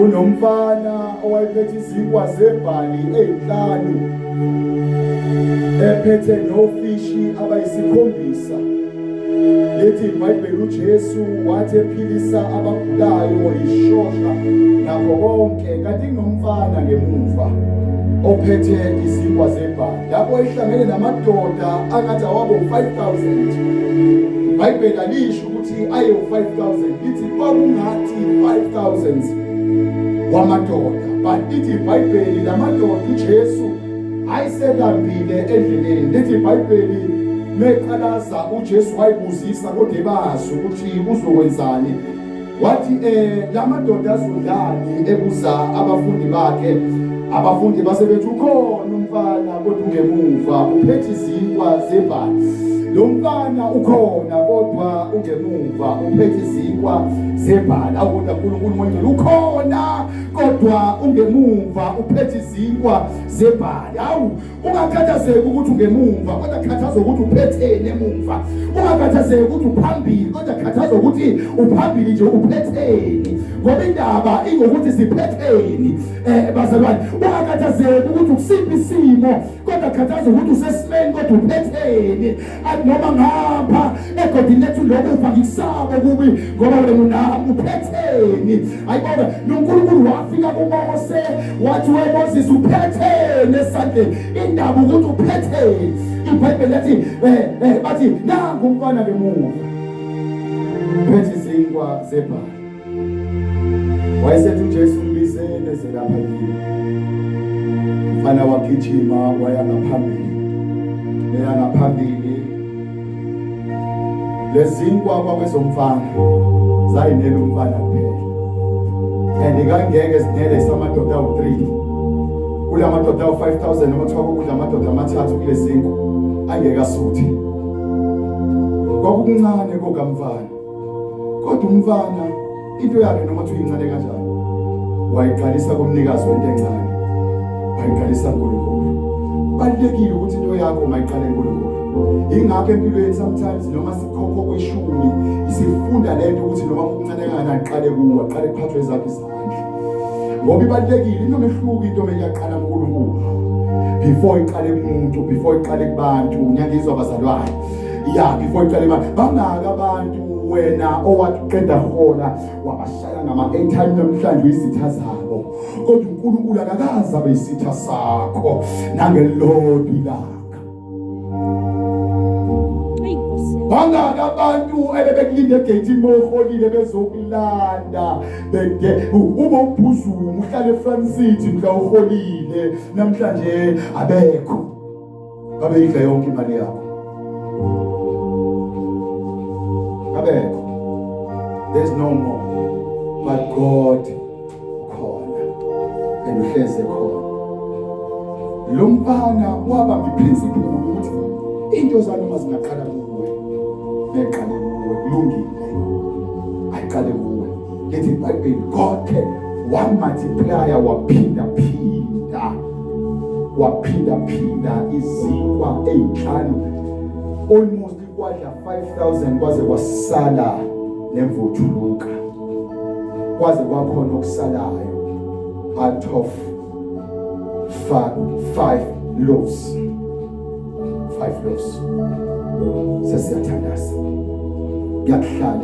kunomfana owayephethe izinkwa zebhali ezinhlanu ephethe nofishi abayisikhombisa. Lethi iBhayibheli uJesu wathi ephilisa abagulayo yishosha nakho konke, kanti kunomfana ngemuva ophethe izinkwa zebhali lapho ehlangene namadoda angathi awabo 5,000. iBhayibheli alisho ukuthi aye 5,000, lithi kwakungathi 5,000 wamadoda, but lithi iBhayibheli lamadoda uJesu ayiselambile endleleni. Lithi iBhayibheli meqalaza uJesu wayibuzisa kodwa ebazi ukuthi uzokwenzani. Wathi lamadoda azodlani ebuza abafundi bakhe. Abafundi basebethi ukhona umfana kodwa ungemuva uphethe izinkwa zebhali. Lo mfana ukhona kodwa ungemuva uphethe izinkwa zebhali. Awukuthi uNkulunkulu mongcwele ukhona kodwa ungemuva uphethe izinkwa zebhali. Awu ungakhathazeki ukuthi ungemuva kodwa khathaza ukuthi uphethene emuva. Ungakhathazeki ukuthi uphambili kodwa khathaza ukuthi uphambili nje uphethene. Ngoba indaba ingokuthi siphetheni bazalwane. Ungakhathazeki ukuthi ukusiphi isimo kodwa khathaza ukuthi usesimeni kodwa uphethene. Noma ngapha egodini lethu lokufa ngikusaba kubi ngoba wena nami uphetheni. Ayibona noNkulunkulu wafika kuMose wathi weMoses uphethene esandleni. Indaba ukuthi uphethene. iBhayibheli lithi bathi nangu umfana ngemuva uphethe izinkwa zebhali. Wayesethi uJesu mbizene zelapha kimi. Mfana wagijima waya ngaphambili. Lezinkwa kwakwezomfana zayinela umfana kuphela, and kangeke zinele samadoda awu-3 kula madoda awu-5,000 noma kuthiwa kudla amadoda amathathu kule zinkwa angeke asuthe. Kwakukuncane kokamfana, kodwa umfana into yakhe noma kuthiwa incane kanjani wayiqalisa kumnikazi wento encane, wayiqalisa kuNkulunkulu. Kubalulekile ukuthi into yakho mayiqale kuNkulunkulu. Ingakho empilweni sometimes noma sikhokho kweshumi isifunda lento ukuthi noma kuncane kangakanani aqale kuwe, aqale kuphathwe zakhe izandla. Ngoba ibalulekile into mehluko into meyaqala kuNkulunkulu before iqale kumuntu, before iqale kubantu. Ngiyangizwa bazalwane, before iqale abantu. Bangaka abantu wena owathi uqeda hola wabashaya ngama-airtime namhlanje izitha zabo, kodwa uNkulunkulu akakaze abe isitha sakho nangelilodwa ilanga. Bangaka abantu ebebekulinde egate moholile bezokulanda uma uphuzuma uhlala eFront City mhla uholile namhlanje abekho, babe idla yonke imali yakho. Abekho. There's no more, but God khona and uhleze khona. Lo mfana wabamba iprinciple ukuthi into zalo mazingaqala kuwe, neqale kuwe kulungile, ayiqale kuwe. Lithi iBhayibheli God can one multiplier waphinda izinkwa ezinhlanu, almost kwadla 5,000 kwaze kwasala nemvuthuluka, kwaze kwakhona okusalayo out of 5 loaves. 5 loaves. Sesiyathandaza kuyakuhlala